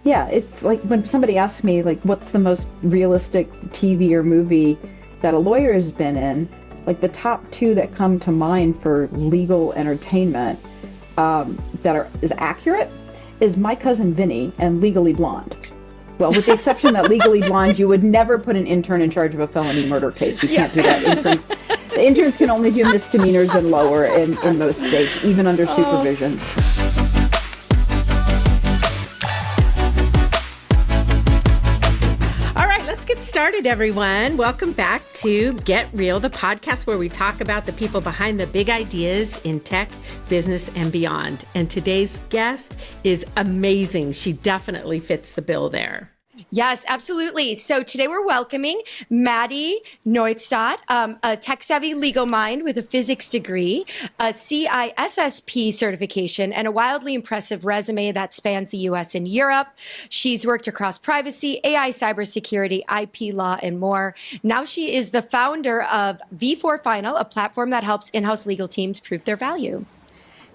Yeah, it's like when somebody asks me, like, what's the most realistic TV or movie that a lawyer has been in? Like, the top two that come to mind for legal entertainment that are is accurate is My Cousin Vinny and Legally Blonde. Well, with the exception that Legally Blonde, you would never put an intern in charge of a felony murder case. You Yeah. can't do that. The interns can only do misdemeanors and lower in most states, even under Oh. supervision. All right, let's get started, everyone. Welcome back to Get Real, the podcast where we talk about the people behind the big ideas in tech, business, and beyond. And today's guest is amazing. She definitely fits the bill there. Yes, absolutely. So today we're welcoming Matti Neustadt, a tech-savvy legal mind with a physics degree, a CISSP certification, and a wildly impressive resume that spans the U.S. and Europe. She's worked across privacy, AI, cybersecurity, IP law, and more. Now she is the founder of V4 Final, a platform that helps in-house legal teams prove their value.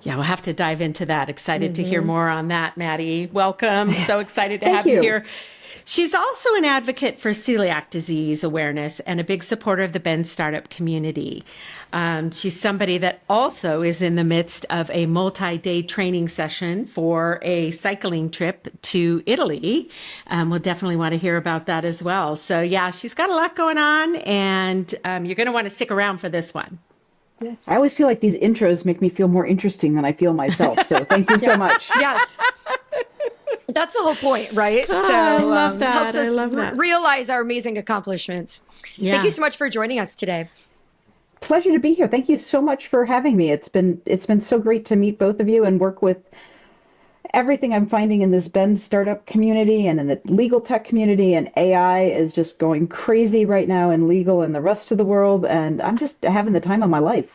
Yeah, we'll have to dive into that. Excited to hear more on that, Matti. Welcome. So excited to Thank have you you. here. She's also an advocate for celiac disease awareness and a big supporter of the Bend startup community. She's somebody that also is in the midst of a multi-day training session for a cycling trip to Italy. We'll definitely want to hear about that as well. So yeah, she's got a lot going on, and you're going to want to stick around for this one. Yes. I always feel like these intros make me feel more interesting than I feel myself. So thank you so much. Yes. That's the whole point, right? So I love that. helps I us love that. realize our amazing accomplishments. Yeah. Thank you so much for joining us today. Pleasure to be here. Thank you so much for having me. It's been so great to meet both of you and work with everything I'm finding in this Bend startup community and in the legal tech community, and AI is just going crazy right now in legal and the rest of the world, and I'm just having the time of my life.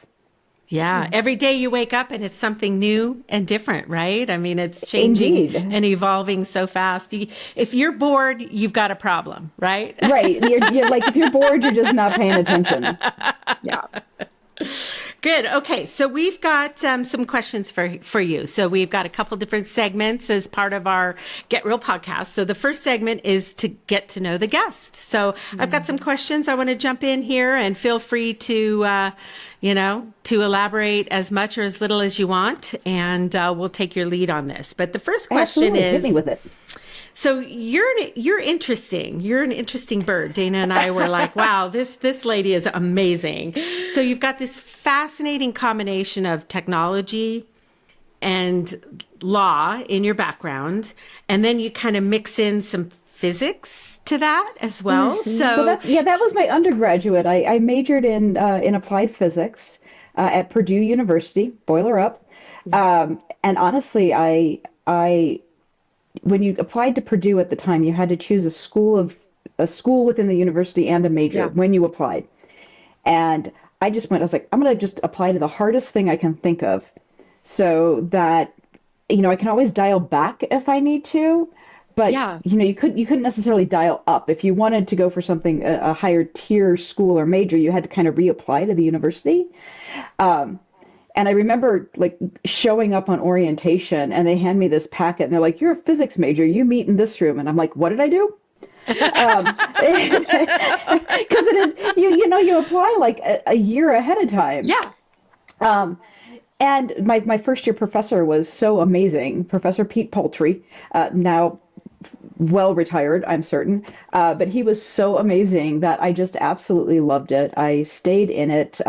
Yeah, every day you wake up and it's something new and different, right? I mean, it's changing Indeed. and evolving so fast. If you're bored, you've got a problem, right? Right. You're like, if you're bored, you're just not paying attention. Yeah. Good. Okay, so we've got some questions for you. So we've got a couple different segments as part of our Get Real podcast. So the first segment is to get to know the guest. So I've got some questions. I want to jump in here, and feel free to, to elaborate as much or as little as you want, and we'll take your lead on this. But the first question Absolutely. is, Hit me with it. so you're interesting. You're an interesting bird. Dana and I were like, wow, this lady is amazing. So you've got this fascinating combination of technology and law in your background, and then you kind of mix in some physics to that as well. So That was my undergraduate. I majored in applied physics at Purdue University, boiler up. And honestly, I when you applied to Purdue at the time, you had to choose a school within the university and a major when you applied. And I was like, I'm going to just apply to the hardest thing I can think of, so that, I can always dial back if I need to. But, you couldn't necessarily dial up. If you wanted to go for something, a higher tier school or major, you had to kind of reapply to the university. And I remember like showing up on orientation, and they hand me this packet and they're like, "You're a physics major, you meet in this room." And I'm like, "What did I do?" Because you apply like a year ahead of time. Yeah. And my first year professor was so amazing, Professor Pete Poultry, now well retired, I'm certain. But he was so amazing that I just absolutely loved it. I stayed in it,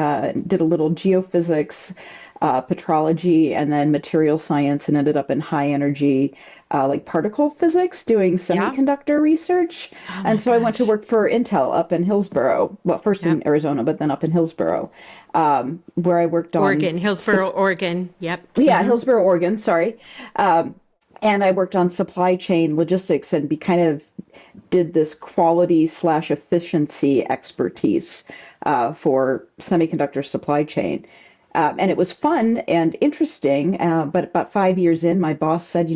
did a little geophysics, petrology, and then material science, and ended up in high energy, like particle physics, doing semiconductor research. And so I went to work for Intel up in Hillsboro. Well, first in Arizona, but then up in Hillsboro, where I worked on Hillsboro, Oregon. Yep. Yeah, Hillsboro, Oregon. Sorry. And I worked on supply chain logistics, and kind of did this quality/efficiency expertise for semiconductor supply chain. And it was fun and interesting. But about 5 years in, my boss said,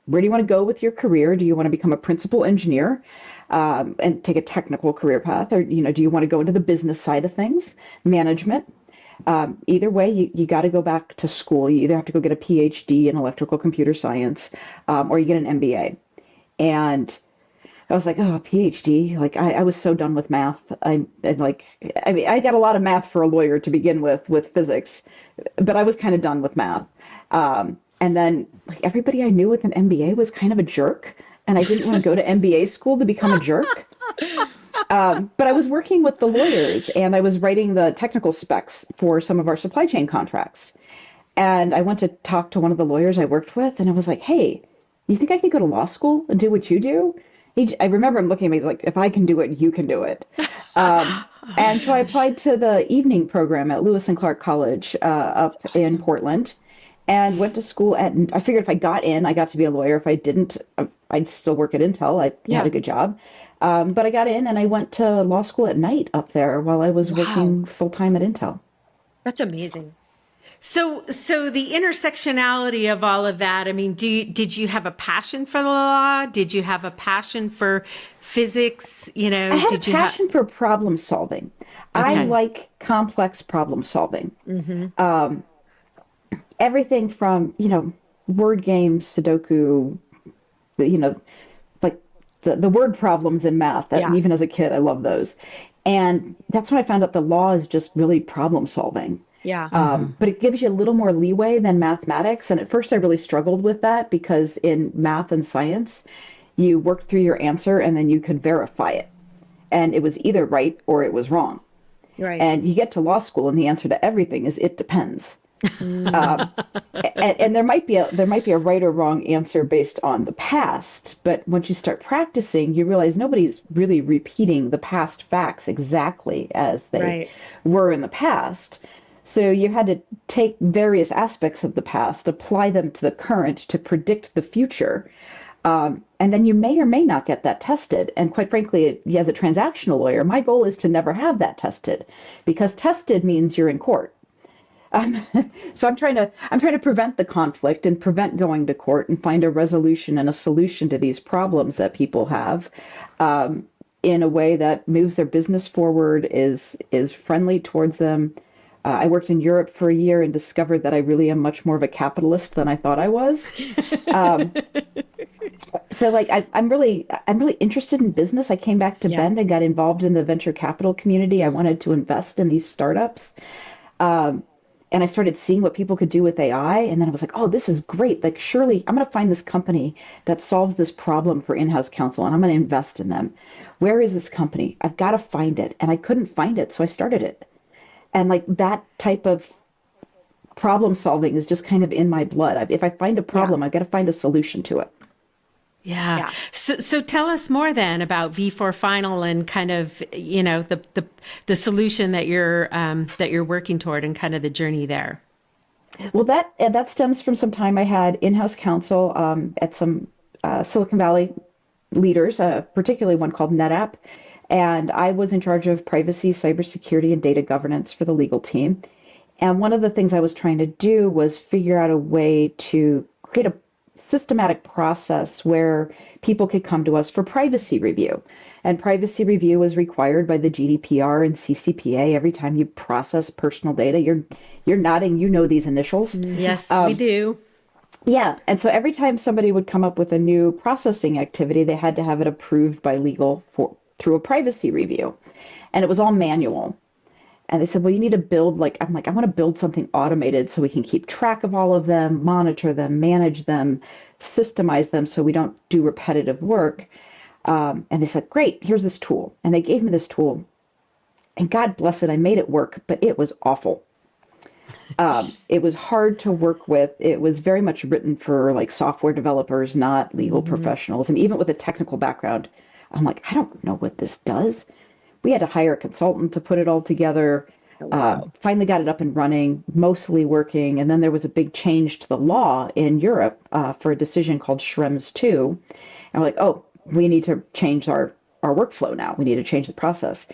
where do you want to go with your career? Do you want to become a principal engineer and take a technical career path? Or, do you want to go into the business side of things, management? Either way, you got to go back to school. You either have to go get a PhD in electrical computer science, or you get an MBA. And I was like, oh, PhD. Like I was so done with math. I mean, I got a lot of math for a lawyer to begin with physics, but I was kind of done with math. And then like everybody I knew with an MBA was kind of a jerk, and I didn't want to go to MBA school to become a jerk. But I was working with the lawyers and I was writing the technical specs for some of our supply chain contracts. And I went to talk to one of the lawyers I worked with, and I was like, hey, you think I could go to law school and do what you do? I remember him looking at me, he's like, if I can do it, you can do it. Oh And so I gosh. applied to the evening program at Lewis and Clark College That's up in awesome. Portland and went to school. And I figured if I got in, I got to be a lawyer. If I didn't, I'd still work at Intel. I had a Yeah. good job. But I got in and I went to law school at night up there while I was Wow. working full time at Intel. That's amazing. So the intersectionality of all of that, I mean, did you have a passion for the law? Did you have a passion for physics? I had a Did you have, passion for problem solving. I okay. like complex problem solving. Mm-hmm. Everything from, word games, Sudoku, you know, like the word problems in math. That Yeah. even as a kid, I love those. And that's when I found out the law is just really problem solving. Yeah. But it gives you a little more leeway than mathematics. And at first, I really struggled with that because in math and science, you worked through your answer and then you could verify it. And it was either right or it was wrong. Right. And you get to law school, and the answer to everything is it depends. Mm. Um, and there might be a right or wrong answer based on the past, but once you start practicing, you realize nobody's really repeating the past facts exactly as they Right. were in the past. So you had to take various aspects of the past, apply them to the current to predict the future. And then you may or may not get that tested. And quite frankly, as a transactional lawyer, my goal is to never have that tested because tested means you're in court. Um, so I'm trying to prevent the conflict and prevent going to court and find a resolution and a solution to these problems that people have in a way that moves their business forward, is friendly towards them. I worked in Europe for a year and discovered that I really am much more of a capitalist than I thought I was. Um, so like I'm really interested in business. I came back to Yeah. Bend and got involved in the venture capital community. I wanted to invest in these startups. Um, and I started seeing what people could do with AI. And then I was like, oh, this is great. Like, surely I'm going to find this company that solves this problem for in-house counsel and I'm going to invest in them. Where is this company? I've got to find it. And I couldn't find it. So I started it. And like that type of problem solving is just kind of in my blood. If I find a Yeah. problem, I've got to find a solution to it. Yeah. Yeah. So tell us more then about V4 Final and kind of, the solution that you're working toward and kind of the journey there. Well, that stems from some time I had in-house counsel at some Silicon Valley leaders, particularly one called NetApp, and I was in charge of privacy, cybersecurity, and data governance for the legal team. And one of the things I was trying to do was figure out a way to create a systematic process where people could come to us for privacy review. And privacy review is required by the GDPR and CCPA every time you process personal data. You're nodding, you know these initials. Yes, we Um, do. yeah, and so every time somebody would come up with a new processing activity, they had to have it approved by legal for through a privacy review. And it was all manual. And they said, well, you need to build I'm like, I want to build something automated so we can keep track of all of them, monitor them, manage them, systemize them so we don't do repetitive work. And they said, great, here's this tool. And they gave me this tool. And God bless it, I made it work, but it was awful. It was hard to work with. It was very much written for like software developers, not legal Hmm. professionals. And even with a technical background, I'm like, I don't know what this does. We had to hire a consultant to put it all together. Oh, wow. Finally got it up and running, mostly working. And then there was a big change to the law in Europe for a decision called Schrems 2. And we're like, oh, we need to change our workflow now. We need to change the process.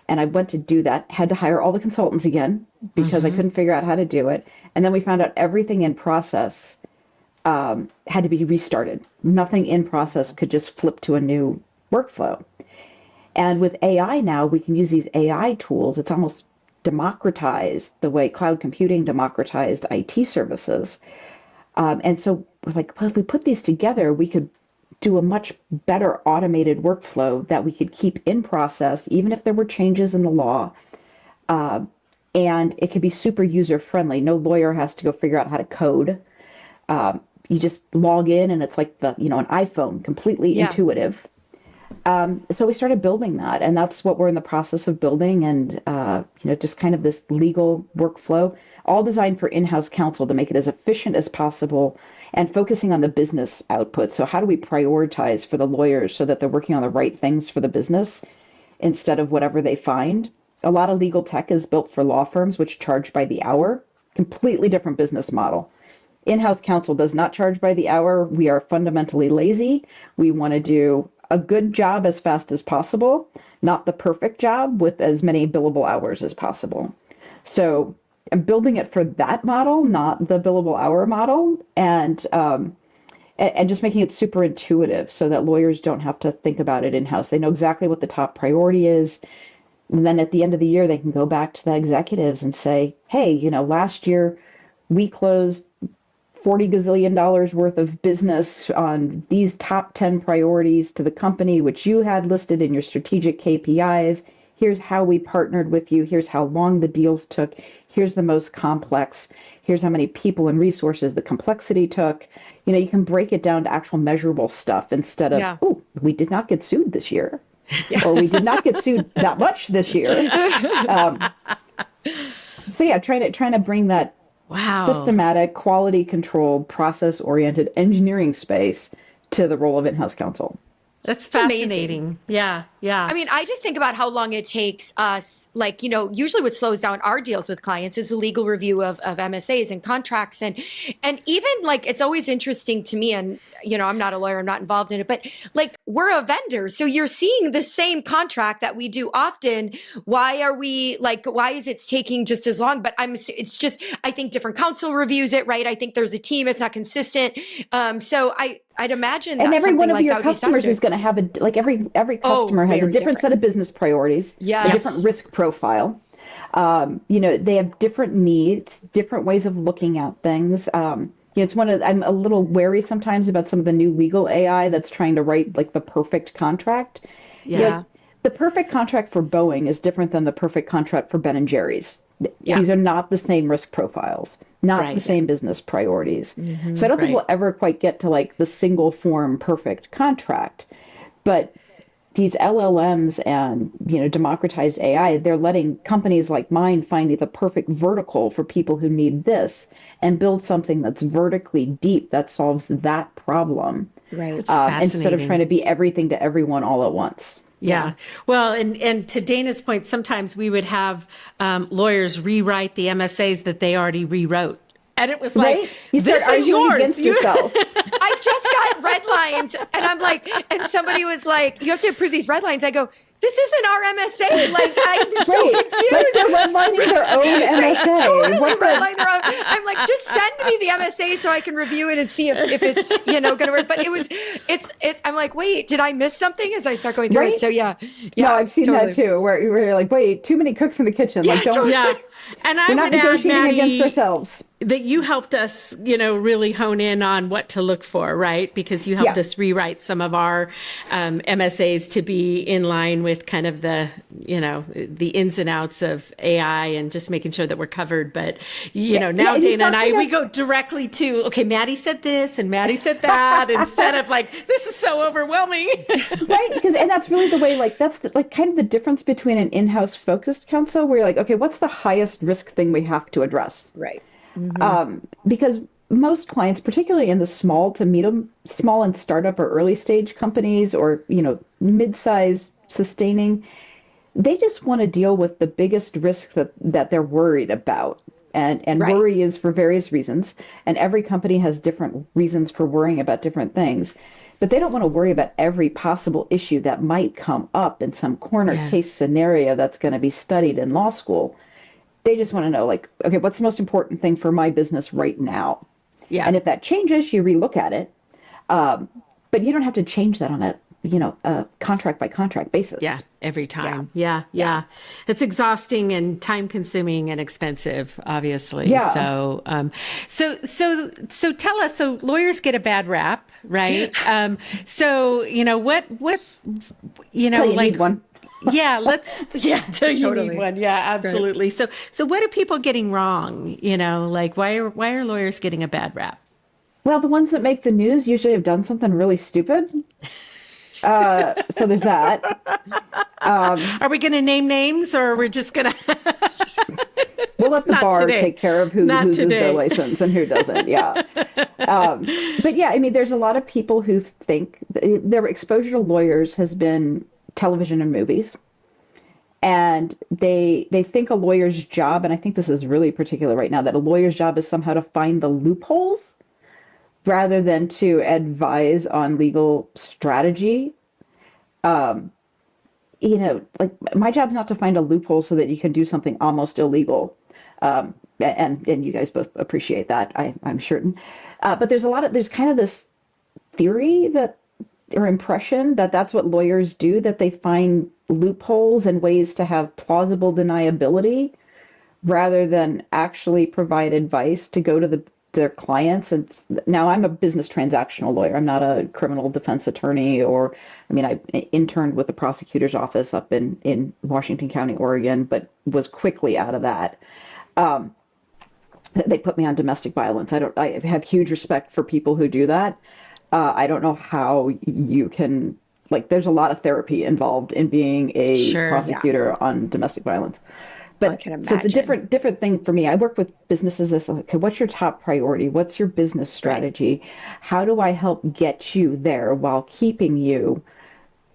And I went to do that, had to hire all the consultants again because I Hmm. couldn't figure out how to do it. And then we found out everything in process had to be restarted. Nothing in process could just flip to a new workflow. And with AI now, we can use these AI tools. It's almost democratized the way cloud computing democratized IT services. And so we're like, well, if we put these together, we could do a much better automated workflow that we could keep in process, even if there were changes in the law. Uh, and it could be super user friendly. No lawyer has to go figure out how to code. You just log in and it's like an iPhone, completely Yeah. intuitive. So we started building that, and that's what we're in the process of building. And, just kind of this legal workflow, all designed for in-house counsel to make it as efficient as possible and focusing on the business output. So how do we prioritize for the lawyers so that they're working on the right things for the business instead of whatever they find? A lot of legal tech is built for law firms, which charge by the hour, completely different business model. In-house counsel does not charge by the hour. We are fundamentally lazy. We want to do a good job as fast as possible, not the perfect job with as many billable hours as possible. So I'm building it for that model, not the billable hour model, and just making it super intuitive so that lawyers don't have to think about it in-house. They know exactly what the top priority is. And then at the end of the year, they can go back to the executives and say, hey, last year we closed $40 gazillion worth of business on these top 10 priorities to the company, which you had listed in your strategic KPIs. Here's how we partnered with you. Here's how long the deals took. Here's the most complex. Here's how many people and resources the complexity took. You can break it down to actual measurable stuff instead of, Yeah. oh, we did not get sued this year. Or we did not get sued that much this year. So yeah, trying to bring that Wow. systematic, quality controlled, process oriented engineering space to the role of in-house counsel. That's amazing. fascinating. Yeah. Yeah. I mean, I just think about how long it takes us, usually what slows down our deals with clients is the legal review of MSAs and contracts. And even it's always interesting to me, and, I'm not a lawyer, I'm not involved in it, but we're a vendor. So you're seeing the same contract that we do often. Why is it taking just as long? But it's just, I think different counsel reviews it, right? I think there's a team, it's not consistent. So I'd imagine that and every one of that your would be customers is going to have every customer has a very different set of business priorities, Yes. a different risk profile. They have different needs, different ways of looking at things. I'm a little wary sometimes about some of the new legal AI that's trying to write the perfect contract. Yeah. The perfect contract for Boeing is different than the perfect contract for Ben and Jerry's. Yeah. These are not the same risk profiles, not Right. the same business priorities. Mm-hmm. So I don't think Right. we'll ever quite get to the single form perfect contract. But these LLMs and democratized AI, they're letting companies like mine find the perfect vertical for people who need this and build something that's vertically deep that solves that problem. Right. It's Instead of fascinating. trying to be everything to everyone all at once. Yeah. Well, and to Dana's point, sometimes we would have lawyers rewrite the MSAs that they already rewrote. And it was Right? like, You start this is arguing yours. against yourself. I just got red lines, and I'm like, and somebody was like, you have to approve these red lines. I go, this isn't our MSA. I'm so Right. confused. Like they're redlining their own MSA. Totally What the- redline their own. I'm like, just send me the MSA so I can review it and see if it's going to work. But it's. I'm like, wait, did I miss something as I start going through Right? it? So yeah. No, I've seen totally. that too, where you're like, wait, too many cooks in the kitchen. Like, don't. Yeah. And I We're not would add, negotiating against Matti, ourselves. that you helped us, really hone in on what to look for, right? Because you helped Yeah. us rewrite some of our MSAs to be in line with kind of the ins and outs of AI and just making sure that we're covered. But, now and Dana it's and not I, kind we of- go directly to, okay, Matti said this and Matti said that instead of this is so overwhelming. Right? And that's really the way, that's kind of the difference between an in-house focused counsel where you're like, okay, what's the highest risk thing we have to address? Right. Because most clients, particularly in the small and startup or early stage companies or, mid-size sustaining, they just want to deal with the biggest risk that they're worried about. And Right. worry is for various reasons. And every company has different reasons for worrying about different things. But they don't want to worry about every possible issue that might come up in some corner Yeah. case scenario that's going to be studied in law school. They just want to know, okay, what's the most important thing for my business right now? Yeah. And if that changes, you relook at it. But you don't have to change that on a a contract by contract Yeah, basis. every Yeah. time. Yeah, Yeah. yeah. It's exhausting and time consuming and expensive, obviously. Yeah. So tell us, so lawyers get a bad rap, right? So, Till you like, need one. yeah, till you need Totally. one. Yeah, Right. absolutely. So what are people getting wrong? Like why are lawyers getting a bad rap? Well, the ones that make the news usually have done something really stupid. So there's that. Um, Are we going to name names or we're just going to It's just we'll let the not bar today. take care of who Not loses their today. license and who doesn't. Yeah. But yeah, I mean, there's a lot of people who think their exposure to lawyers has been television and movies. And they think a lawyer's job, and I think this is really particular right now, that a lawyer's job is somehow to find the loopholes rather than to advise on legal strategy. Um, like my job's not to find a loophole so that you can do something almost illegal. And you guys both appreciate that, I'm certain. But there's kind of this theory that or impression that that's what lawyers do, that they find loopholes and ways to have plausible deniability rather than actually provide advice to go to their clients. And now I'm a business transactional lawyer. I'm not a criminal defense attorney, or I mean, I interned with the prosecutor's office up in Washington County, Oregon, but was quickly out of that. Um, they put me on domestic violence. I have huge respect for people who do that. I don't know how you can, like, there's a lot of therapy involved in being a Sure. yeah. prosecutor on domestic violence. I But can so it's a imagine. different thing for me. I work with businesses as okay, what's your top priority? What's your business Right. strategy? How do I help get you there while keeping you,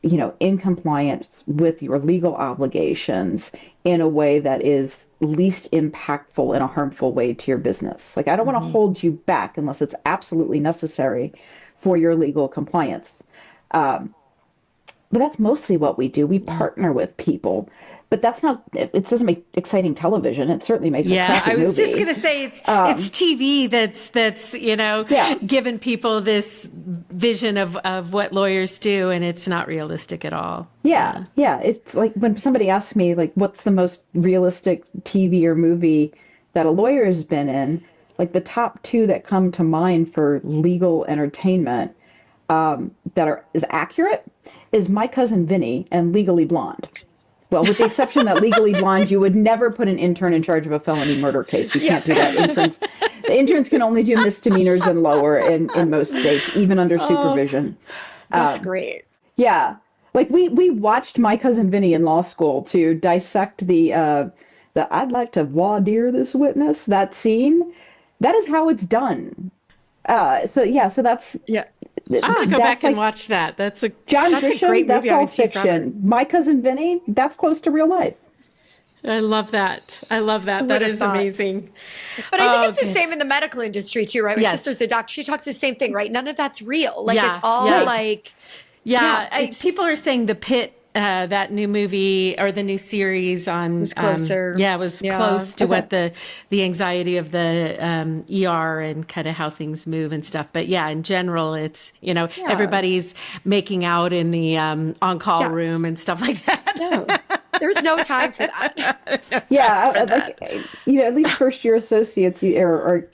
in compliance with your legal obligations in a way that is least impactful in a harmful way to your business? Like, I don't want to Hmm. hold you back unless it's absolutely necessary for your legal compliance. Um, but that's mostly what we do. We Yeah. partner with people, but that's not, it doesn't make exciting television. It certainly makes a Yeah, crappy I was just movie. gonna say it's Um, TV that's yeah, giving people this vision of what lawyers do, and it's not realistic at all. yeah, Yeah. yeah. It's like when somebody asks me, like, what's the most realistic TV or movie that a lawyer has been in? Like, the top two that come to mind for legal entertainment that are is accurate is My Cousin Vinny and Legally Blonde. Well, with the exception that Legally Blonde, you would never put an intern in charge of a felony murder case. You Yeah. can't do that. The interns can only do misdemeanors and lower in most states, even under Oh, supervision. That's Um, great. yeah, like we watched My Cousin Vinny in law school to dissect the I'd like to voir dire this witness, that scene. That is how it's done. So yeah, so Yeah. I'm gonna go that's back and like watch that. John That's a Grisham. great movie That's I all haven't seen forever. fiction. My Cousin Vinny. That's close to real life. I love that. I love Who that. would That have is thought? amazing. But I think Oh, it's the good. same in the medical industry too, right? My sister's Yes. a doctor. She talks the same thing, right? None of that's real. Like it's Yeah. all Yeah. Right. like, yeah, Yeah, it's people are saying The Pit, that new movie or the new series on, was closer. yeah, was Yeah. close to Okay. what the anxiety of the ER and kind of how things move and stuff. But yeah, in general, it's Yeah. everybody's making out in the on-call Yeah. room and stuff like No. that. There's no time for that. No time Yeah, for like that. at least first year associates or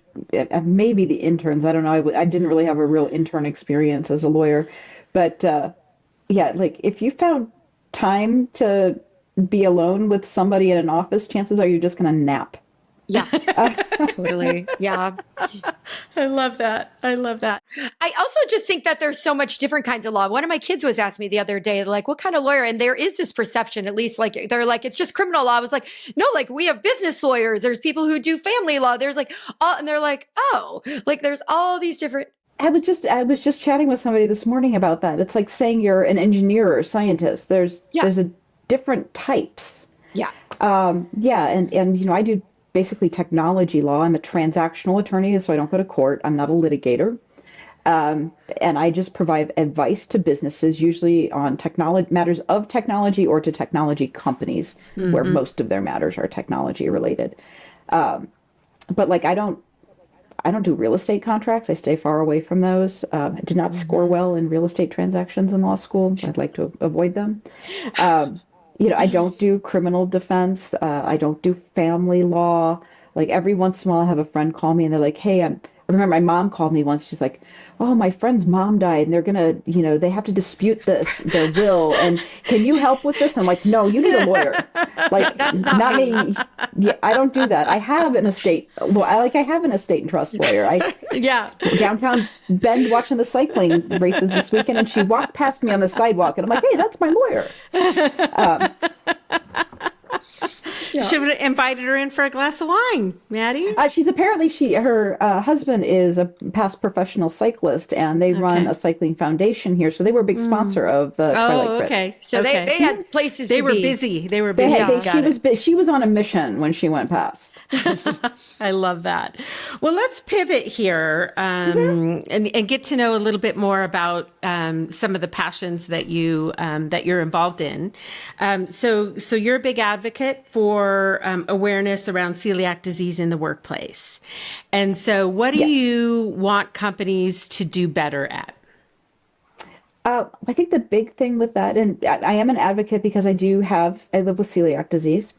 maybe the interns. I don't know. I didn't really have a real intern experience as a lawyer, but yeah, like if you found time to be alone with somebody in an office, chances are you're just gonna nap. Yeah, totally. Yeah. I love that. I love that. I also just think that there's so much different kinds of law. One of my kids was asking me the other day, like, what kind of lawyer? And there is this perception, at least, like, they're like, it's just criminal law. I was like, no, like, we have business lawyers. There's people who do family law. There's like, all, and they're like, oh, like, there's all these different, I was just chatting with somebody this morning about that. It's like saying you're an engineer or a scientist. There's yeah, there's a different types. yeah, Yeah, and I do basically technology law. I'm a transactional attorney, so I don't go to court. I'm not a litigator. And I just provide advice to businesses, usually on technology matters of technology or to technology companies, where most of their matters are technology related. But like I don't do real estate contracts. I stay far away from those. I did not score well in real estate transactions in law school. I'd like to avoid them. Um, I don't do criminal defense. I don't do family law. Like every once in a while, I have a friend call me and they're like, "Hey, I remember my mom called me once. She's like, "Oh, my friend's mom died, and they're gonna, they have to dispute their will, and can you help with this?" I'm like, "No, you need a lawyer. Like, That's not not me. me. Yeah, I don't do that. I have an estate. Well, I have an estate and trust lawyer. I Yeah. downtown Bend watching the cycling races this weekend, and she walked past me on the sidewalk, and I'm like, "Hey, that's my lawyer." Um, yeah. Should have invited her in for a glass of wine, Maddie. She's apparently her husband is a past professional cyclist, and they run Okay. a cycling foundation here. So they were a big sponsor of the Twilight Oh, Crit. okay. So Okay. they had places They to were be. busy. They were They busy. had, they, Got it. she was on a mission when she went past. I love that. Well, let's pivot here and get to know a little bit more about some of the passions that you're involved in. So you're a big advocate for awareness around celiac disease in the workplace. And so, what do Yes. you want companies to do better at? I think the big thing with that, and I am an advocate because I live with celiac disease,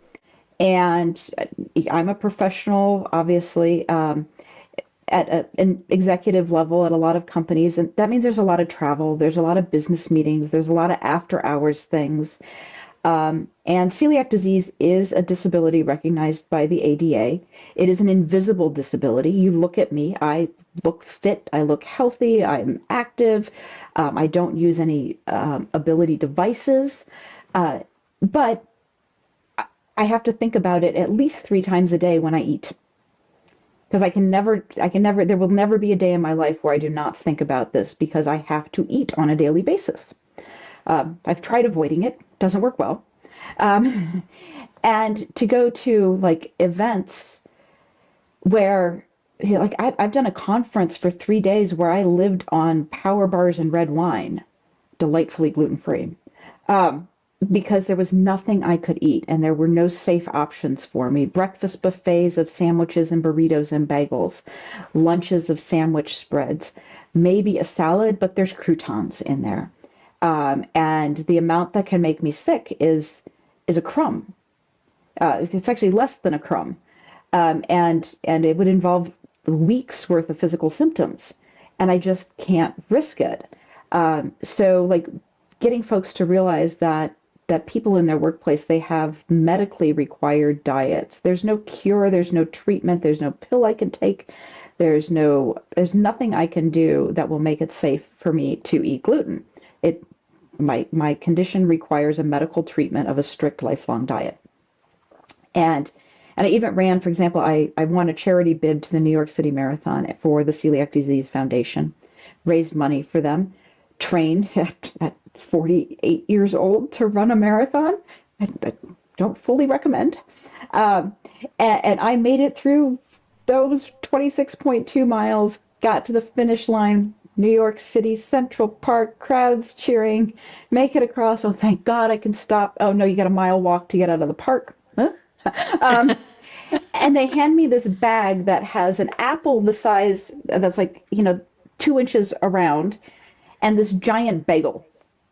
and I'm a professional, obviously, at an executive level at a lot of companies. And that means there's a lot of travel, there's a lot of business meetings, there's a lot of after hours things. And celiac disease is a disability recognized by the ADA. It is an invisible disability. You look at me, I look fit, I look healthy, I'm active, I don't use any ability devices, but I have to think about it at least 3 times a day when I eat. Because there will never be a day in my life where I do not think about this because I have to eat on a daily basis. I've tried avoiding it, doesn't work well. Um, and to go to like events where, like I've done a conference for 3 days where I lived on power bars and red wine, delightfully gluten-free, because there was nothing I could eat and there were no safe options for me. Breakfast buffets of sandwiches and burritos and bagels, lunches of sandwich spreads, maybe a salad, but there's croutons in there. And the amount that can make me sick is a crumb. It's actually less than a crumb, and it would involve weeks worth of physical symptoms, and I just can't risk it. So, like, getting folks to realize that people in their workplace, they have medically required diets. There's no cure, there's no treatment, there's no pill I can take, there's nothing I can do that will make it safe for me to eat gluten. It my condition requires a medical treatment of a strict lifelong diet. And I even ran, for example, I won a charity bid to the New York City Marathon for the Celiac Disease Foundation, raised money for them, trained at 48 years old to run a marathon. I don't fully recommend. And I made it through those 26.2 miles, got to the finish line, New York City, Central Park, crowds cheering, make it across. Oh, thank God I can stop. Oh, no, you got a mile walk to get out of the park. Huh? Um, and they hand me this bag that has an apple the size that's like, 2 inches around and this giant bagel.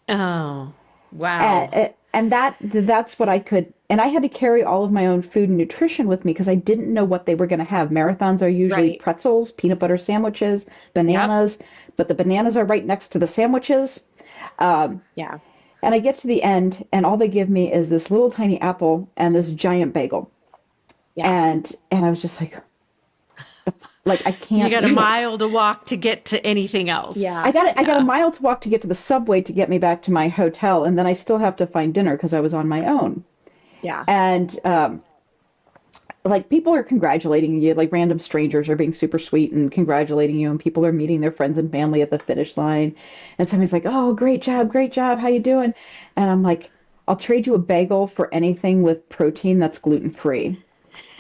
Oh, wow. And that's what I could, and I had to carry all of my own food and nutrition with me because I didn't know what they were going to have. Marathons are usually Right. pretzels, peanut butter sandwiches, Yep. bananas, but the bananas are right next to the sandwiches. Um, Yeah. and I get to the end, and all they give me is this little tiny apple and this giant bagel. Yeah. And I was just like I You can't got a eat it. mile to walk to get to anything else. Yeah. I got a mile to walk to get to the subway to get me back to my hotel, and then I still have to find dinner because I was on my own. Yeah. And like people are congratulating you, like random strangers are being super sweet and congratulating you, and people are meeting their friends and family at the finish line, and somebody's like, "Oh, great job, how you doing?" And I'm like, "I'll trade you a bagel for anything with protein that's gluten free."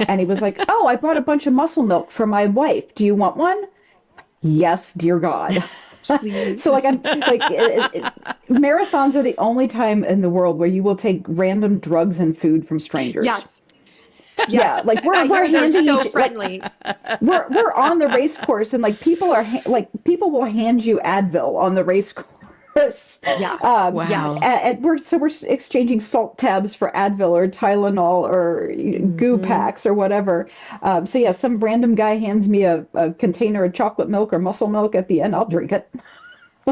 And he was like, "Oh, I brought a bunch of muscle milk for my wife. Do you want one?" Yes, dear God. Please. So like marathons are the only time in the world where you will take random drugs and food from strangers. Yes. Yeah, like I we're hear they're handing so each friendly. we're on the race course, and like people will hand you Advil on the race course. Yeah. Wow. Yes. And we're exchanging salt tabs for Advil or Tylenol or goo packs or whatever. So yeah, some random guy hands me a container of chocolate milk or muscle milk at the end. I'll drink it.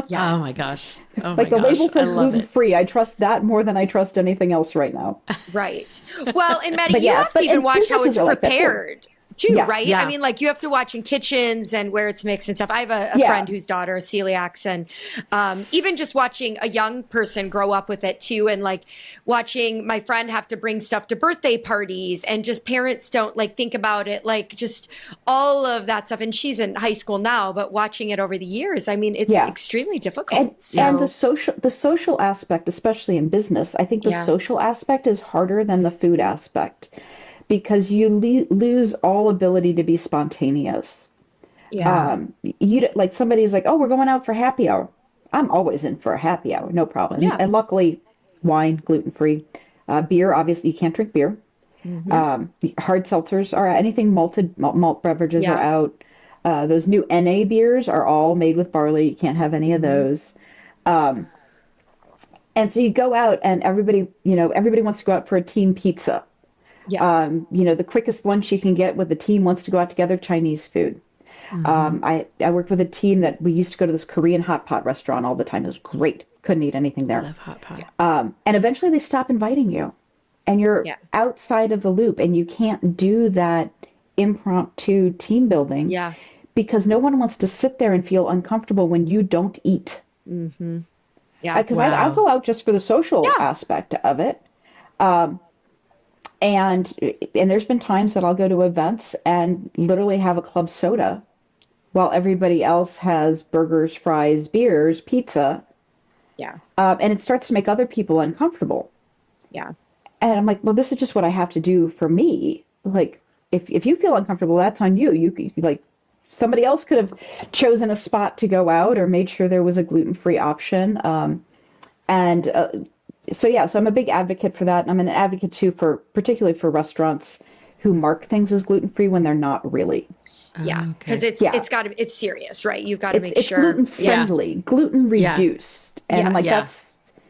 Yeah. Oh my gosh. Oh Like my the gosh. label I says love gluten it. free. I trust that more than I trust anything else right now. Right. Well, and Maddie, But you yeah, have to even and watch how businesses it's are like that too. prepared too, Yeah, right? I Yeah. mean, like you have to watch in kitchens and where it's mixed and stuff. I have a yeah, friend whose daughter is celiac, and even just watching a young person grow up with it too, and like watching my friend have to bring stuff to birthday parties, and just parents don't like think about it, like just all of that stuff. And she's in high school now, but watching it over the years, I mean, it's yeah. extremely And difficult. and So, the social aspect, especially in business, I think the yeah, social aspect is harder than the food aspect because you lose all ability to be spontaneous. yeah, Like somebody's like, "Oh, we're going out for happy hour." I'm always in for a happy hour, no problem. yeah. And luckily, wine, gluten free. Beer, obviously, you can't drink beer. Hmm. Hard seltzers are anything malted malt beverages are Yeah. out. Those new NA beers are all made with barley. You can't have any of Hmm. those. And so you go out and everybody wants to go out for a team pizza. Yeah. The quickest lunch you can get with the team wants to go out together, Chinese food. Hmm. I worked with a team that we used to go to this Korean hot pot restaurant all the time. It was great. Couldn't eat anything I there. love hot pot. And eventually they stop inviting you and you're Yeah. outside of the loop and you can't do that impromptu team building Yeah. because no one wants to sit there and feel uncomfortable when you don't eat. Hmm. Yeah. Because I'll Wow. go out just for the social Yeah. aspect of it. And and there's been times that I'll go to events and literally have a club soda while everybody else has burgers, fries, beers, pizza, Yeah. and it starts to make other people uncomfortable. Yeah. And I'm like, well, this is just what I have to do for me. Like, if you feel uncomfortable, that's on you. Like somebody else could have chosen a spot to go out or made sure there was a gluten-free option. And so yeah, so I'm a big advocate for that, and I'm an advocate too for particularly for restaurants who mark things as gluten-free when they're not really. Yeah. Oh, Because okay. Yeah, it's serious, right? You've got to make it's sure. gluten Yeah. friendly, gluten Yeah. reduced, and I'm like, Yes. Yeah.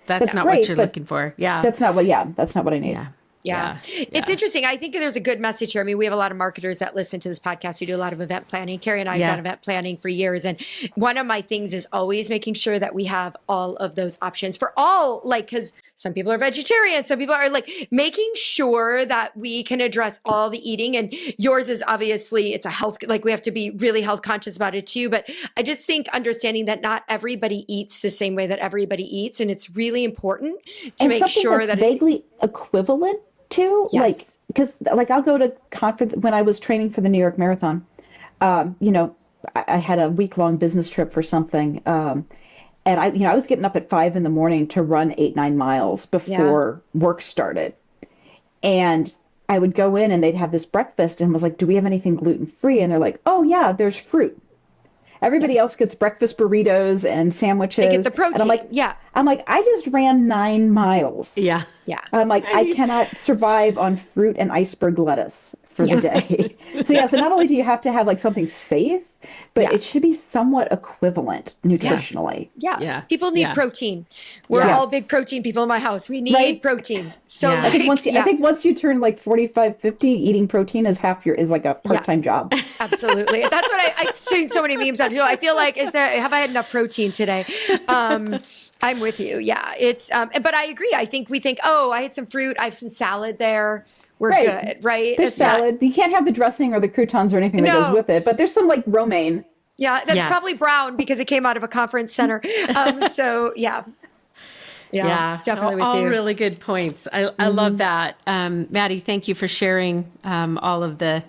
That's that's not what great, you're but looking for. Yeah. that's not what I need. Yeah. Yeah. Yeah. It's Yeah. interesting. I think there's a good message here. I mean, we have a lot of marketers that listen to this podcast who do a lot of event planning. Cari and I have Yeah. done event planning for years. And one of my things is always making sure that we have all of those options for all, like, because some people are vegetarian, some people are like making sure that we can address all the eating. And yours is obviously, it's a health, like, we have to be really health conscious about it too. But I just think understanding that not everybody eats the same way that everybody eats. And it's really important to And make something sure that's that vaguely equivalent to like yes. because like I'll go to conference when I was training for the New York Marathon. You know, I had a week-long business trip for something, and I was getting up at 5 in the morning to run 8, 9 miles Yeah. before work started, and I would go in and they'd have this breakfast and was like, "Do we have anything gluten-free?" And they're like, "Oh yeah, there's fruit." Yeah. Everybody else gets breakfast burritos and They get the sandwiches, and protein. Yeah. I'm like, I just ran 9 miles. Yeah. Yeah. I'm like, I I mean, cannot survive on fruit and iceberg lettuce for the Yeah. day. So yeah, so not only do you have to have like something safe, but Yeah. it should be somewhat equivalent Yeah. nutritionally. Yeah. yeah. People need Yeah. protein. We're Yeah. all Yes. big protein people in my house. We need Right? protein. So Yeah. like, I yeah. think once you turn like 45, 50, eating protein is like a Yeah. part-time job. Absolutely. That's what I've seen so many memes on. I feel like, have I had enough protein today? I'm with you. Yeah. It's, but I agree. I think we think, oh, I had some fruit. I have some salad there. We're Right. good. Right. There's It's not, salad. You can't have the dressing or the croutons or anything that goes no. with it, but there's some like romaine. Yeah. That's Yeah. probably brown because it came out of a conference center. So yeah. Yeah. Yeah, Definitely with all you. really good points. I love that. Maddie, thank you for sharing all of the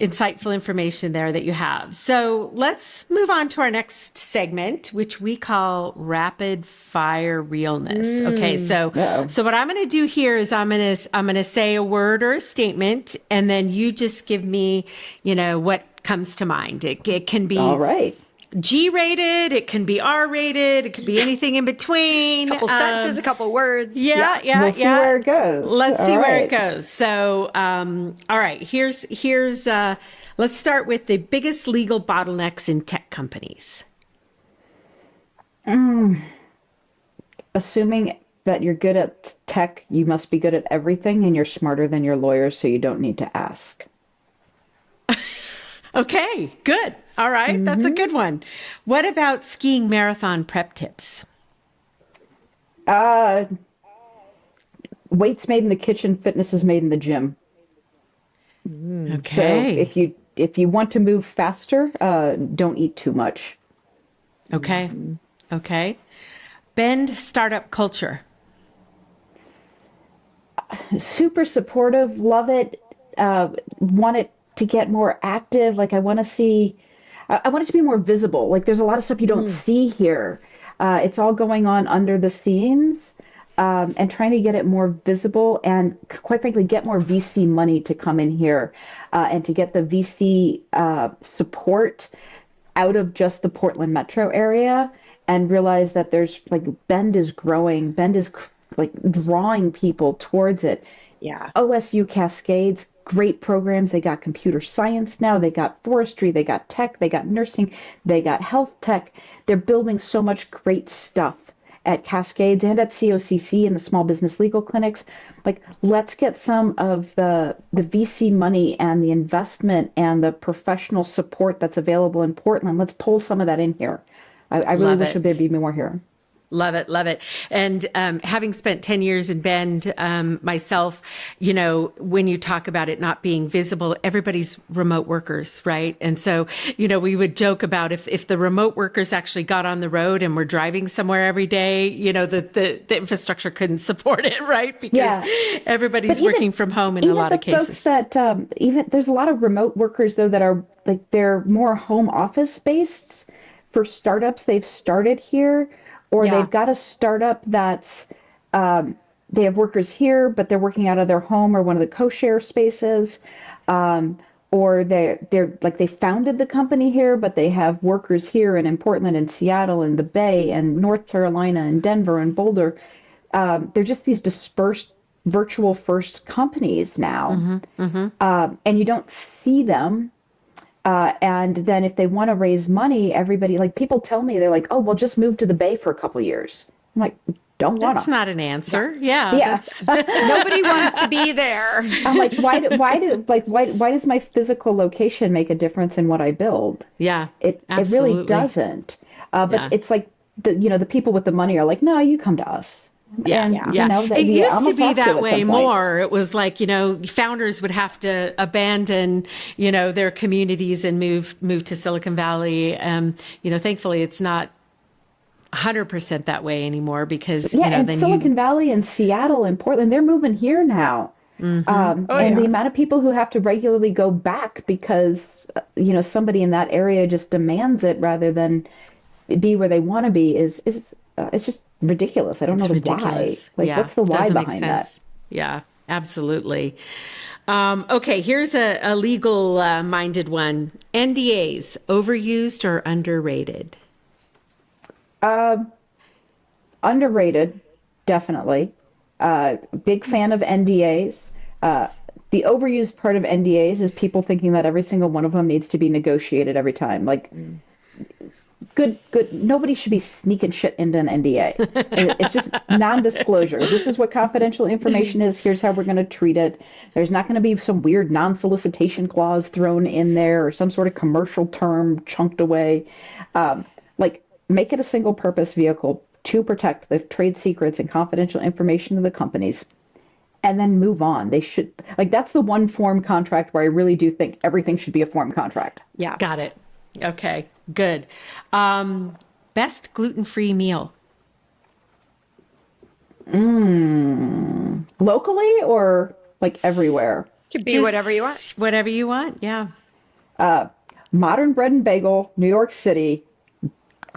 insightful information there that you have. So let's move on to our next segment, which we call rapid fire realness. Okay, so Uh-oh. so what I'm going to do here is I'm going to say a word or a statement, and then you just give me, what comes to mind. It can be All right. G-rated, it can be R-rated, it could be anything in between. Couple sentences, a couple words. We'll see where it goes. Let's All see where it right. goes. So, all right, here's let's start with the biggest legal bottlenecks in tech companies. Assuming that you're good at tech, you must be good at everything, and you're smarter than your lawyers, so you don't need to ask. Okay, good. All right, that's a good one. What about skiing marathon prep tips? Uh, Weights made in the kitchen, fitness is made in the gym. So Okay. if you want to move faster, don't eat too much. Okay. Okay. Bend startup culture. Super supportive, love it. Want it to get more active. Like I want it to be more visible. Like there's a lot of stuff you don't see here. It's all going on under the scenes, and trying to get it more visible and quite frankly, get more VC money to come in here, and to get the VC support out of just the Portland metro area and realize that there's like Bend is growing. Bend is like drawing people towards it. Yeah. OSU Cascades, great programs. They got computer science now. They got forestry. They got tech. They got nursing. They got health tech. They're building so much great stuff at Cascades and at COCC and the small business legal clinics. Like, let's get some of the VC money and the investment and the professional support that's available in Portland. Let's pull some of that in here. I really Love wish there'd it. be more here. Love it, love it. And having spent 10 years in Bend myself, when you talk about it not being visible, everybody's remote workers, right? And so, we would joke about if the remote workers actually got on the road and were driving somewhere every day, the infrastructure couldn't support it, right? Because Yeah. everybody's But working from home in a even lot the of cases. folks that even there's a lot of remote workers though that are like they're more home office based for startups they've started here, or Yeah. they've got a startup that's they have workers here but they're working out of their home or one of the co-share spaces, or they're like they founded the company here but they have workers here and in Portland and Seattle and the Bay and North Carolina and Denver and Boulder. They're just these dispersed virtual first companies now, and you don't see them. And then if they want to raise money, everybody, like people tell me, they're like, oh, well, just move to the Bay for a couple of years. I'm like, don't want That's to. not an answer. Yeah, Yeah. Nobody wants to be there. I'm like, why does my physical location make a difference in what I build? yeah, It really absolutely. doesn't. But Yeah. it's like the people with the money are like, no, you come to us. Yeah, And, yeah. that It you used to almost be have that at way some point. more. It was like, founders would have to abandon, their communities and move to Silicon Valley. Thankfully it's not 100% that way anymore because, Yeah, and then Silicon Valley and Seattle and Portland, they're moving here now. Oh, And yeah. the amount of people who have to regularly go back because, somebody in that area just demands it rather than be where they want to be is it's just ridiculous. I don't it's know the ridiculous. why. Like, Yeah. what's the why Doesn't make behind that? sense. Yeah, absolutely. Okay, here's a legal minded one. NDAs, overused or underrated? Underrated, definitely. Big fan of NDAs. The overused part of NDAs is people thinking that every single one of them needs to be negotiated every time. Like, good. Nobody should be sneaking shit into an NDA. It's just non-disclosure. This is what confidential information is. Here's how we're going to treat it. There's not going to be some weird non-solicitation clause thrown in there or some sort of commercial term chunked away. Like, make it a single-purpose vehicle to protect the trade secrets and confidential information of the companies, and then move on. They should, like, that's the one form contract where I really do think everything should be a form contract. Yeah. Got it. Okay, good. Best gluten-free meal? Locally or like everywhere? Could be whatever you want. Just whatever you want, yeah. Modern bread and bagel, New York City.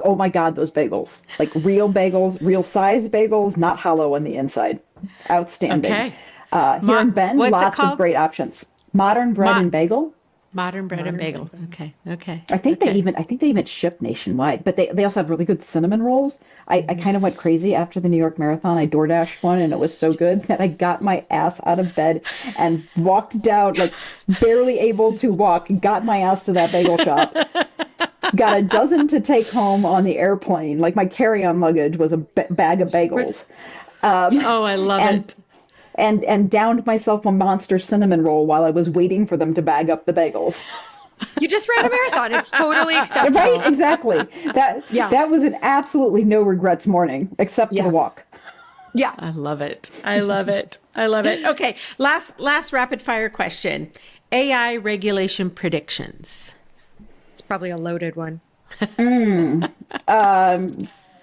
Oh my God, those bagels. Like real bagels, real size bagels, not hollow on the inside. Outstanding. Okay. Here in Bend, What's it lots of called? great options. Modern bread Mo- and bagel. Modern bread and Modern bagel. bread. Okay. Okay. I think Okay. I think they even ship nationwide, but they also have really good cinnamon rolls. I kind of went crazy after the New York Marathon. I DoorDashed one and it was so good that I got my ass out of bed and walked down, like barely able to walk, got my ass to that bagel shop, got a dozen to take home on the airplane. Like my carry-on luggage was a bag of Was bagels. Um, Oh, I love and it. and downed myself a monster cinnamon roll while I was waiting for them to bag up the bagels. you just ran a marathon. It's totally Right? acceptable. Exactly. That Yeah. that was an absolutely no regrets morning, except for the Yeah. walk. Yeah. I love it. I love it. I love it. Okay. Last rapid fire question. AI regulation predictions. It's probably a loaded one.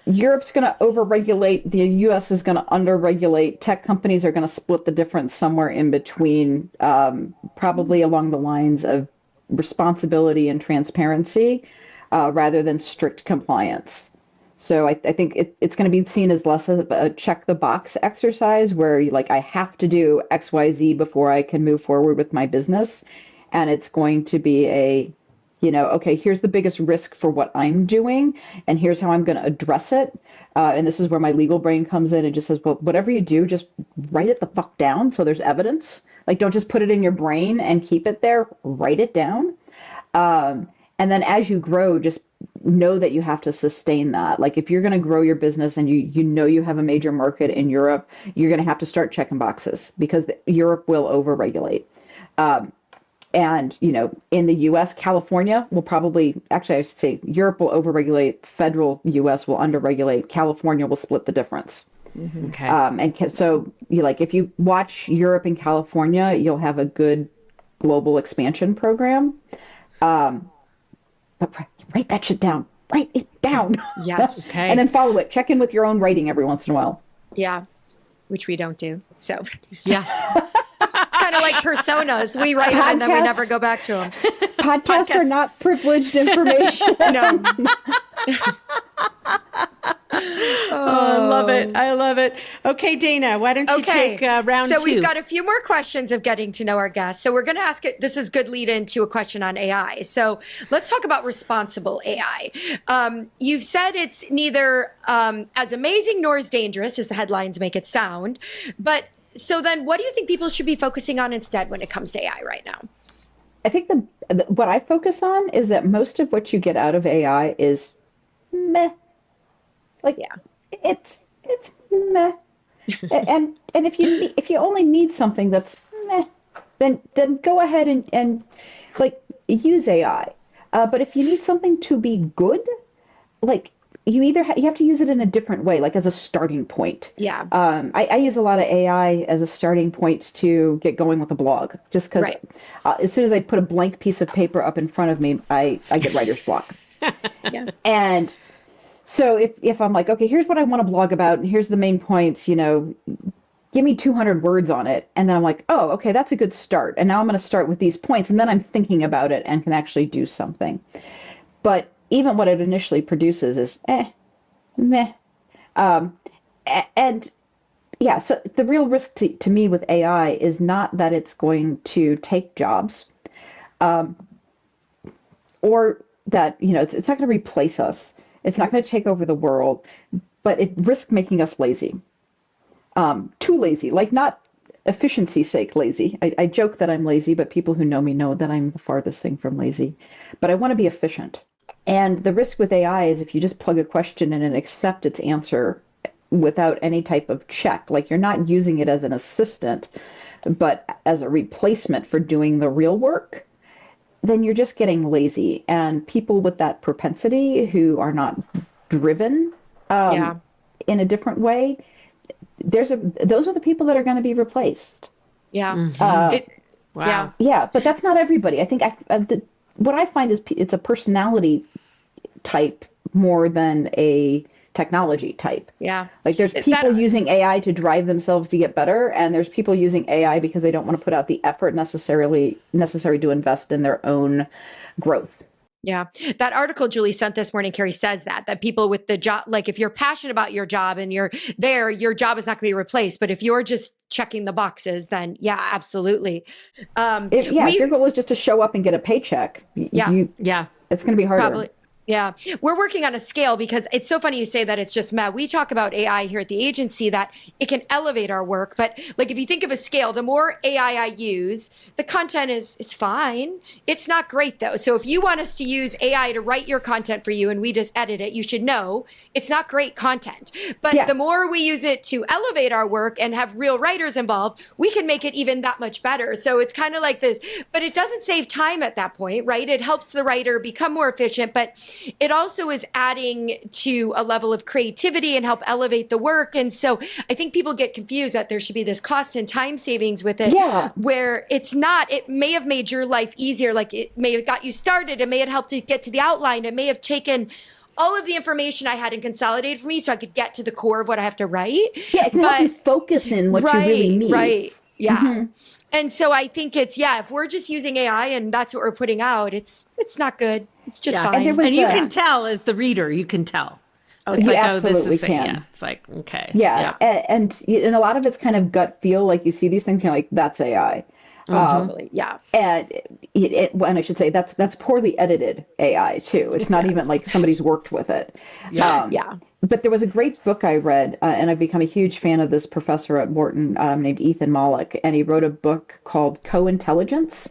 Europe's going to overregulate. The US is going to underregulate. Tech companies are going to split the difference somewhere in between, probably along the lines of responsibility and transparency rather than strict compliance. So I think it's going to be seen as less of a check the box exercise where like I have to do XYZ before I can move forward with my business. And it's going to be okay, here's the biggest risk for what I'm doing, and here's how I'm going to address it. And this is where my legal brain comes in and just says, well, whatever you do, just write it the fuck down so there's evidence. Like, don't just put it in your brain and keep it there. Write it down. And then as you grow, just know that you have to sustain that. Like if you're going to grow your business and you know you have a major market in Europe, you're going to have to start checking boxes because Europe will overregulate. And in the U.S., California will probably actually I should say Europe will overregulate, federal U.S. will underregulate, California will split the difference. Okay. So if you watch Europe and California, you'll have a good global expansion program. But write that shit down. Write it down. Yes. Okay. And then follow it. Check in with your own writing every once in a while. Yeah. Which we don't do. So Yeah. it's kind of like personas. We write them and then we never go back to them. Podcasts are not privileged information. No. Oh, I love it. I love it. Okay, Dana, why don't you take round two? So we've got a few more questions of getting to know our guests. So we're going to ask it. This is good lead into a question on AI. So let's talk about responsible AI. You've said it's neither as amazing nor as dangerous as the headlines make it sound. But so then what do you think people should be focusing on instead when it comes to AI right now? I think what I focus on is that most of what you get out of AI is meh. Like it's meh. and if you only need something that's meh, then go ahead and like use AI. But if you need something to be good, like you have to use it in a different way, like as a starting point. Yeah. I use a lot of AI as a starting point to get going with a blog, just because as soon as I put a blank piece of paper up in front of me, I get writer's block. Yeah. And so if I'm like, okay, here's what I want to blog about, and here's the main points, give me 200 words on it. And then I'm like, oh, okay, that's a good start. And now I'm going to start with these points. And then I'm thinking about it and can actually do something. But even what it initially produces is meh. And yeah, so the real risk to me with AI is not that it's going to take jobs or that, it's not going to replace us. It's not going to take over the world, but it risks making us lazy. Too lazy, like not efficiency's sake lazy. I joke that I'm lazy, but people who know me know that I'm the farthest thing from lazy. But I want to be efficient. And the risk with AI is if you just plug a question in and accept its answer without any type of check, like you're not using it as an assistant, but as a replacement for doing the real work, then you're just getting lazy. And people with that propensity who are not driven in a different way, those are the people that are going to be replaced. Yeah. Wow. Yeah, but that's not everybody. I think what I find is it's a personality type more than a technology type. Yeah. Like there's people using AI to drive themselves to get better, and there's people using AI because they don't want to put out the effort necessary to invest in their own growth. Yeah. That article Julie sent this morning, Cari, says that people with the job, like if you're passionate about your job and you're there, your job is not going to be replaced. But if you're just checking the boxes, then yeah, absolutely. If your goal is just to show up and get a paycheck, Yeah. Yeah. it's going to be harder. Probably. Yeah. We're working on a scale because it's so funny you say that it's just mad. We talk about AI here at the agency that it can elevate our work. But like if you think of a scale, the more AI I use, the content is fine. It's not great though. So if you want us to use AI to write your content for you and we just edit it, you should know it's not great content. But the more we use it to elevate our work and have real writers involved, we can make it even that much better. So it's kind of like this, but it doesn't save time at that point, right? It helps the writer become more efficient, but it also is adding to a level of creativity and help elevate the work. And so I think people get confused that there should be this cost and time savings with it, where it's not. It may have made your life easier, like it may have got you started, it may have helped to get to the outline, it may have taken all of the information I had and consolidated for me so I could get to the core of what I have to write. Yeah, it can help you focus in what you really need. Right. Yeah. And so I think it's, if we're just using AI and that's what we're putting out, it's not good. It's just fine. And you can tell as the reader, you can tell. It's you absolutely can. Yeah, it's like, okay. Yeah. And a lot of it's kind of gut feel. Like you see these things, you're like, that's AI. And and I should say that's poorly edited AI too. It's not even like somebody's worked with it. But there was a great book I read, and I've become a huge fan of this professor at Wharton named Ethan Mollick, and he wrote a book called Co-Intelligence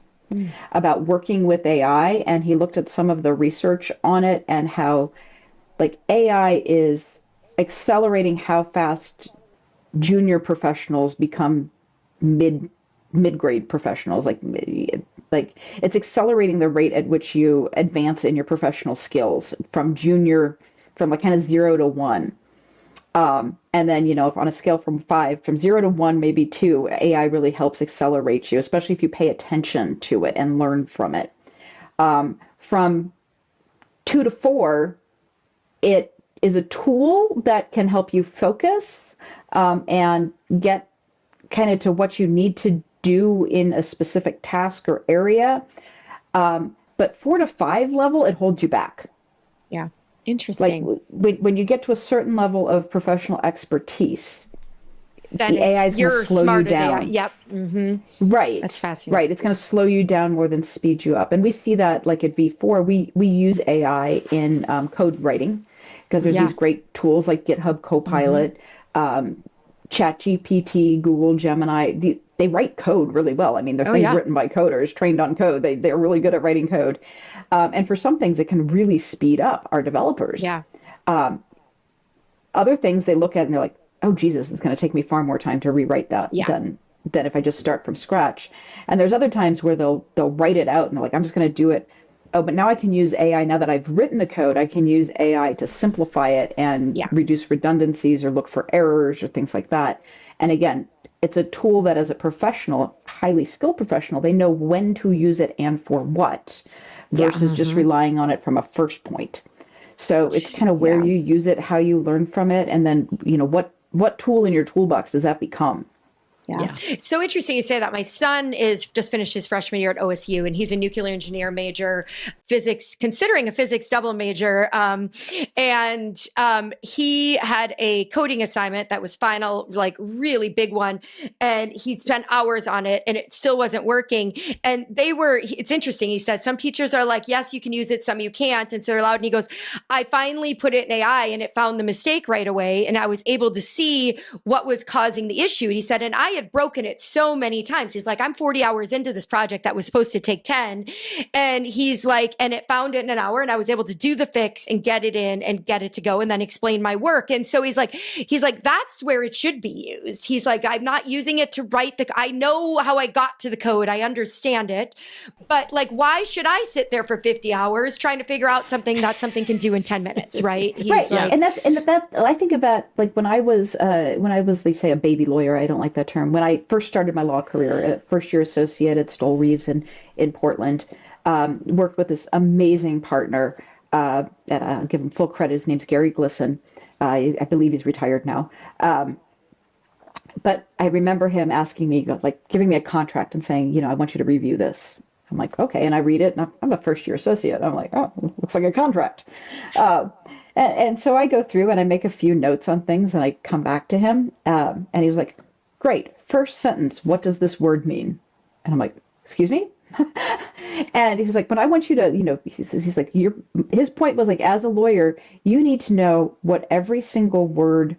about working with AI, and he looked at some of the research on it and how like AI is accelerating how fast junior professionals become mid-grade professionals. Like it's accelerating the rate at which you advance in your professional skills from like kind of 0 to 1. And then, on a scale from 0 to 1, maybe 2, AI really helps accelerate you, especially if you pay attention to it and learn from it. From 2 to 4, it is a tool that can help you focus and get kind of to what you need to do in a specific task or area. But 4 to 5 level, it holds you back. Yeah. Interesting. Like when you get to a certain level of professional expertise, the AI is going to slow you down. AI. Yep. Mm-hmm. Right. That's fascinating. Right. It's going to slow you down more than speed you up. And we see that like at V4, we use AI in code writing because there's these great tools like GitHub Copilot, ChatGPT, Google Gemini. They write code really well. I mean, they're things written by coders, trained on code. They're really good at writing code. And for some things, it can really speed up our developers. Yeah. Other things they look at and they're like, oh, Jesus, it's going to take me far more time to rewrite that than if I just start from scratch. And there's other times where they'll write it out and they're like, I'm just going to do it. Oh, but now I can use AI. Now that I've written the code, I can use AI to simplify it and reduce redundancies or look for errors or things like that. And again, it's a tool that as a professional, highly skilled professional, they know when to use it and for what versus just relying on it from a first point. So it's kind of where you use it, how you learn from it, and then, what tool in your toolbox does that become? Yeah. So interesting you say that. My son is just finished his freshman year at OSU, and he's a nuclear engineer major, physics, considering a physics double major. He had a coding assignment that was final, like really big one. And he spent hours on it and it still wasn't working. And it's interesting. He said, some teachers are like, yes, you can use it. Some you can't. And so they're allowed. And he goes, I finally put it in AI and it found the mistake right away. And I was able to see what was causing the issue. And he said, and I had broken it so many times. He's like, I'm 40 hours into this project that was supposed to take 10. And he's like, and it found it in an hour and I was able to do the fix and get it in and get it to go and then explain my work. And so he's like, that's where it should be used. He's like, I'm not using it to write I know how I got to the code. I understand it. But like, why should I sit there for 50 hours trying to figure out something that something can do in 10 minutes? Right. He's right. Like, and that I think about like when I was, they say a baby lawyer, I don't like that term. When I first started my law career, first year associate at Stoll Reeves in Portland, worked with this amazing partner. And I'll give him full credit. His name's Gary Glisson. I believe he's retired now. But I remember him asking me, like, giving me a contract and saying, I want you to review this. I'm like, okay. And I read it, and I'm a first year associate. I'm like, oh, looks like a contract. Uh, and so I go through and I make a few notes on things and I come back to him. And he was like, great. First sentence, what does this word mean? And I'm like, excuse me? And he was like, but I want you to, he's like, his point was like, as a lawyer, you need to know what every single word,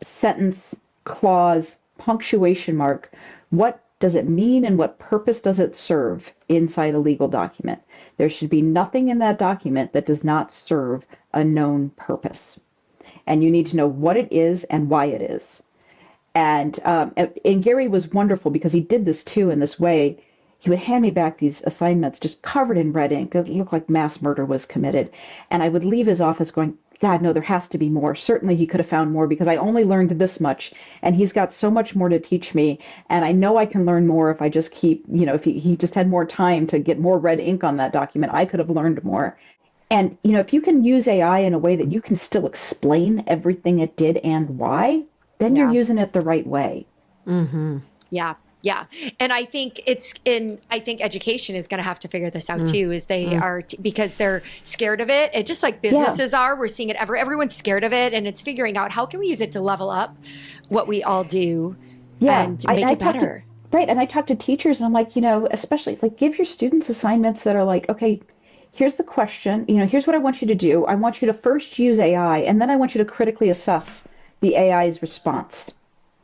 sentence, clause, punctuation mark, what does it mean and what purpose does it serve inside a legal document? There should be nothing in that document that does not serve a known purpose. And you need to know what it is and why it is. And Gary was wonderful because he did this too in this way. He would hand me back these assignments just covered in red ink. It looked like mass murder was committed. And I would leave his office going, God, no, there has to be more. Certainly he could have found more because I only learned this much. And he's got so much more to teach me. And I know I can learn more if I just keep, if he just had more time to get more red ink on that document, I could have learned more. And, if you can use AI in a way that you can still explain everything it did and why, then you're Yeah. using it the right way. Yeah. Yeah. And I think education is going to have to figure this out too, is they are, because they're scared of it. And just like Yeah. businesses are, we're seeing it everyone's scared of it, and it's figuring out how can we use it to level up what we all do Yeah. and make it better. Right. And I talk to teachers and I'm like, especially like give your students assignments that are like, okay, here's the question, here's what I want you to do. I want you to first use AI and then I want you to critically assess the AI's response.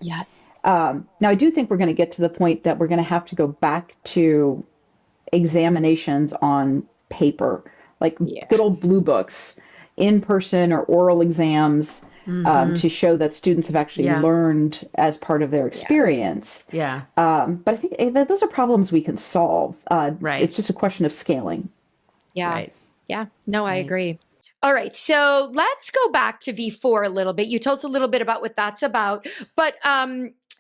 Yes. Now, I do think we're going to get to the point that we're going to have to go back to examinations on paper, like good old blue books, in person or oral exams, to show that students have actually learned as part of their experience. Yeah. But I think those are problems we can solve. Right. It's just a question of scaling. Yeah. Right. Yeah. No, I agree. All right. So let's go back to V4 a little bit. You told us a little bit about what that's about, but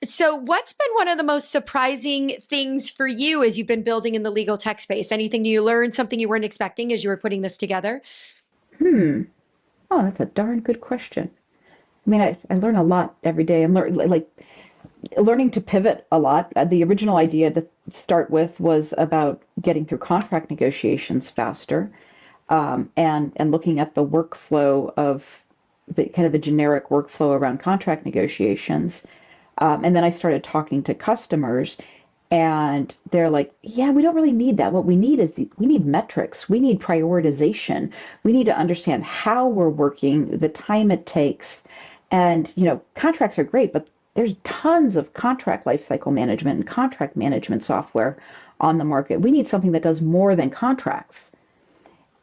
so what's been one of the most surprising things for you as you've been building in the legal tech space? Anything you learned, something you weren't expecting as you were putting this together? Oh, that's a darn good question. I mean, I learn a lot every day. I'm learning to pivot a lot. The original idea to start with was about getting through contract negotiations faster, and looking at the workflow of the kind of the generic workflow around contract negotiations. And then I started talking to customers, and they're like, yeah, we don't really need that. What we need is we need metrics. We need prioritization. We need to understand how we're working, the time it takes. And, contracts are great, but there's tons of contract lifecycle management and contract management software on the market. We need something that does more than contracts.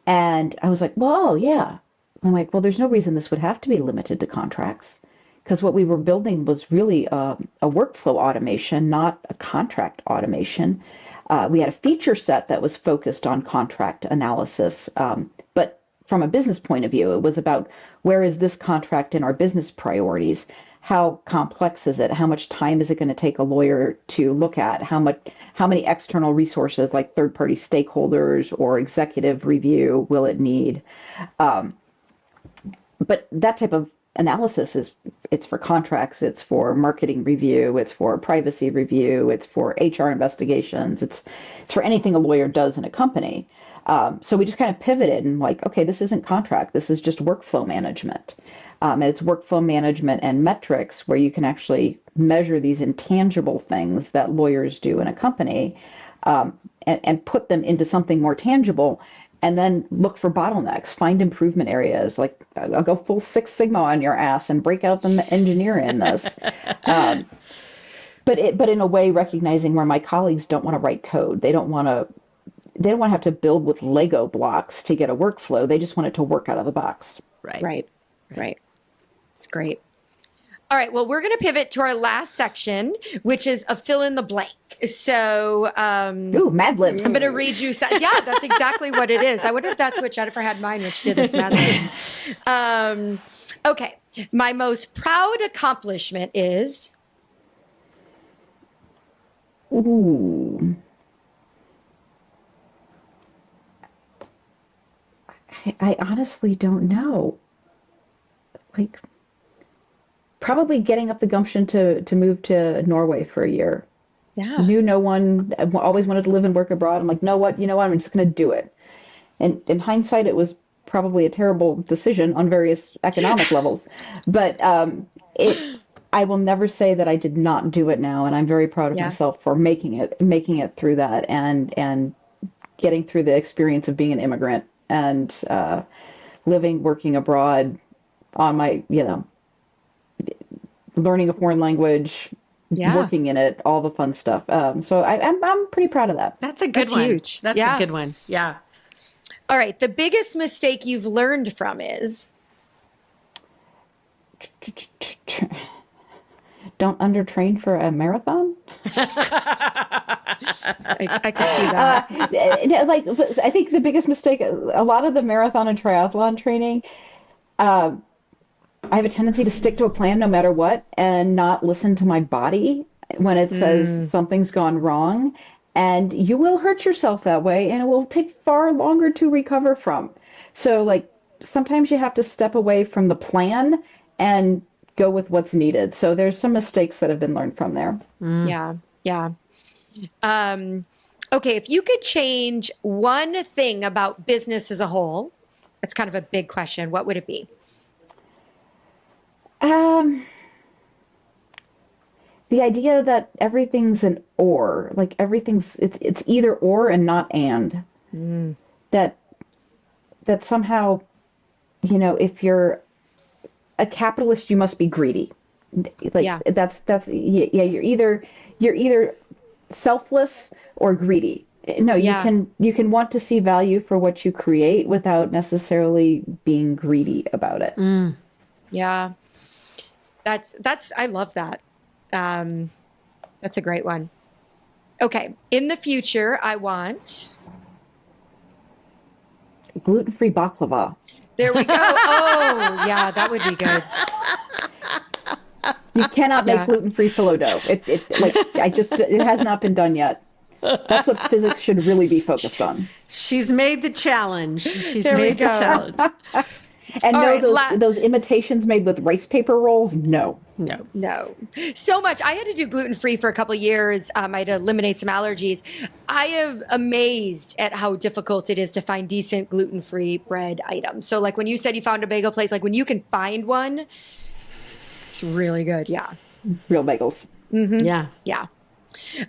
And I was like, well, yeah. I'm like, well, there's no reason this would have to be limited to contracts because what we were building was really a workflow automation, not a contract automation. We had a feature set that was focused on contract analysis, but from a business point of view, it was about where is this contract in our business priorities? How complex is it? How much time is it going to take a lawyer to look at? How many external resources like third-party stakeholders or executive review will it need? But that type of analysis it's for contracts, it's for marketing review, it's for privacy review, it's for HR investigations, it's for anything a lawyer does in a company. So we just kind of pivoted and like, okay, this isn't contract, this is just workflow management. And it's workflow management and metrics where you can actually measure these intangible things that lawyers do in a company, and put them into something more tangible, and then look for bottlenecks, find improvement areas. Like I'll go full Six Sigma on your ass and break out the engineer in this. But in a way recognizing where my colleagues don't want to write code. They don't want to have to build with Lego blocks to get a workflow. They just want it to work out of the box. Right. It's great. All right. Well, we're going to pivot to our last section, which is a fill in the blank. So, Ooh, Mad Libs. I'm going to read you. Yeah, that's exactly what it is. I wonder if that's what Jennifer had in mind when she did this Mad Libs. Okay. My most proud accomplishment is. Ooh. I honestly don't know. Like, probably getting up the gumption to move to Norway for a year. Yeah. Knew no one, always wanted to live and work abroad. I'm like, you know what, I'm just going to do it. And in hindsight, it was probably a terrible decision on various economic levels. But I will never say that I did not do it now, and I'm very proud of Yeah. myself for making it through that, and getting through the experience of being an immigrant and living, working abroad on my, learning a foreign language, Yeah. working in it, all the fun stuff. So I'm pretty proud of that. That's a good That's one. huge. That's Yeah. a good one. Yeah. All right. The biggest mistake you've learned from is? Don't undertrain for a marathon. I could see that. Like, I think the biggest mistake, a lot of the marathon and triathlon training, I have a tendency to stick to a plan no matter what and not listen to my body when it says something's gone wrong. And you will hurt yourself that way, and it will take far longer to recover from. So, like, sometimes you have to step away from the plan and go with what's needed. So there's some mistakes that have been learned from there. Yeah. Yeah. Okay. If you could change one thing about business as a whole, that's kind of a big question. What would it be? The idea that everything's an or, like it's either or and not and. That somehow, if you're a capitalist, you must be greedy. Like Yeah. you're either selfless or greedy. No, Yeah. you can want to see value for what you create without necessarily being greedy about it. Yeah. I love that. That's a great one. Okay. In the future, I want. Gluten-free baklava. There we go. Oh, yeah, that would be good. You cannot make Yeah. gluten-free phyllo dough. It has not been done yet. That's what physics should really be focused on. She's made the challenge. She's There we made the go. challenge. And All no, right, those imitations made with rice paper rolls, no. No. No. So much. I had to do gluten-free for a couple of years. I had to eliminate some allergies. I am amazed at how difficult it is to find decent gluten-free bread items. So like when you said you found a bagel place, like when you can find one, it's really good. Yeah. Real bagels. Yeah. Yeah.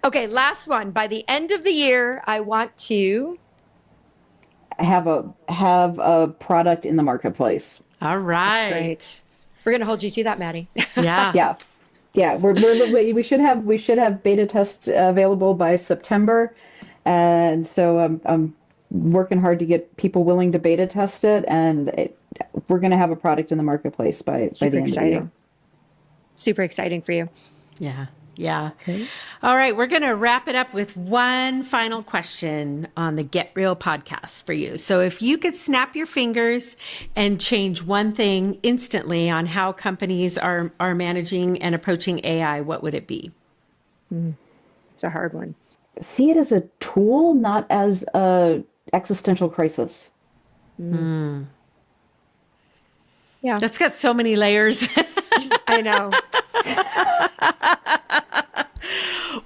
Okay, last one. By the end of the year, I want to Have a product in the marketplace. All right. That's great. We're going to hold you to that, Matti. Yeah. Yeah. We should have beta tests available by September, and so I'm working hard to get people willing to beta test it, and we're going to have a product in the marketplace by the end Super of the exciting. year. Super exciting for you. Yeah. Yeah. All right. We're going to wrap it up with one final question on the Get Real podcast for you. So if you could snap your fingers and change one thing instantly on how companies are managing and approaching AI, what would it be? It's a hard one. See it as a tool, not as a existential crisis. Yeah. That's got so many layers. I know.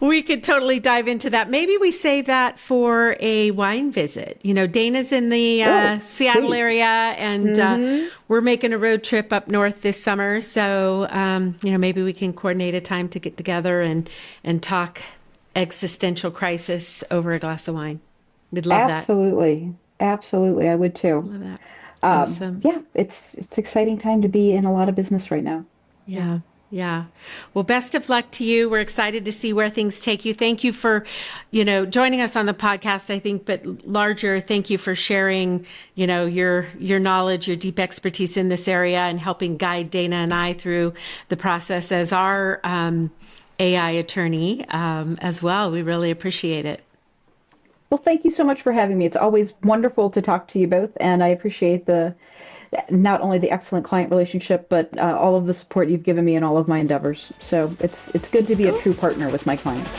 We could totally dive into that. Maybe we save that for a wine visit. Dana's in the Seattle please. area, and we're making a road trip up north this summer. So, maybe we can coordinate a time to get together and talk existential crisis over a glass of wine. We'd love Absolutely. Absolutely. I would too. that. Love that. Awesome. Yeah, it's exciting time to be in a lot of business right now. Yeah. Yeah. Well, best of luck to you. We're excited to see where things take you. Thank you for, joining us on the podcast, I think, but larger, thank you for sharing, your knowledge, your deep expertise in this area and helping guide Dana and I through the process as our AI attorney as well. We really appreciate it. Well, thank you so much for having me. It's always wonderful to talk to you both, and I appreciate not only the excellent client relationship, but all of the support you've given me in all of my endeavors. So it's good to be a true partner with my clients.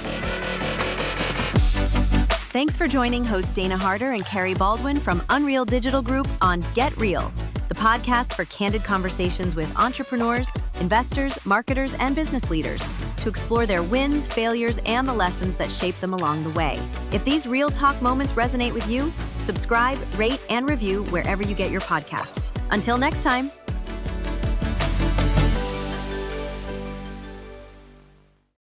Thanks for joining host Dana Harder and Carrie Baldwin from Unreal Digital Group on Get Real, the podcast for candid conversations with entrepreneurs, investors, marketers, and business leaders. to explore their wins, failures, and the lessons that shape them along the way. If these real talk moments resonate with you, subscribe, rate, and review wherever you get your podcasts. Until next time.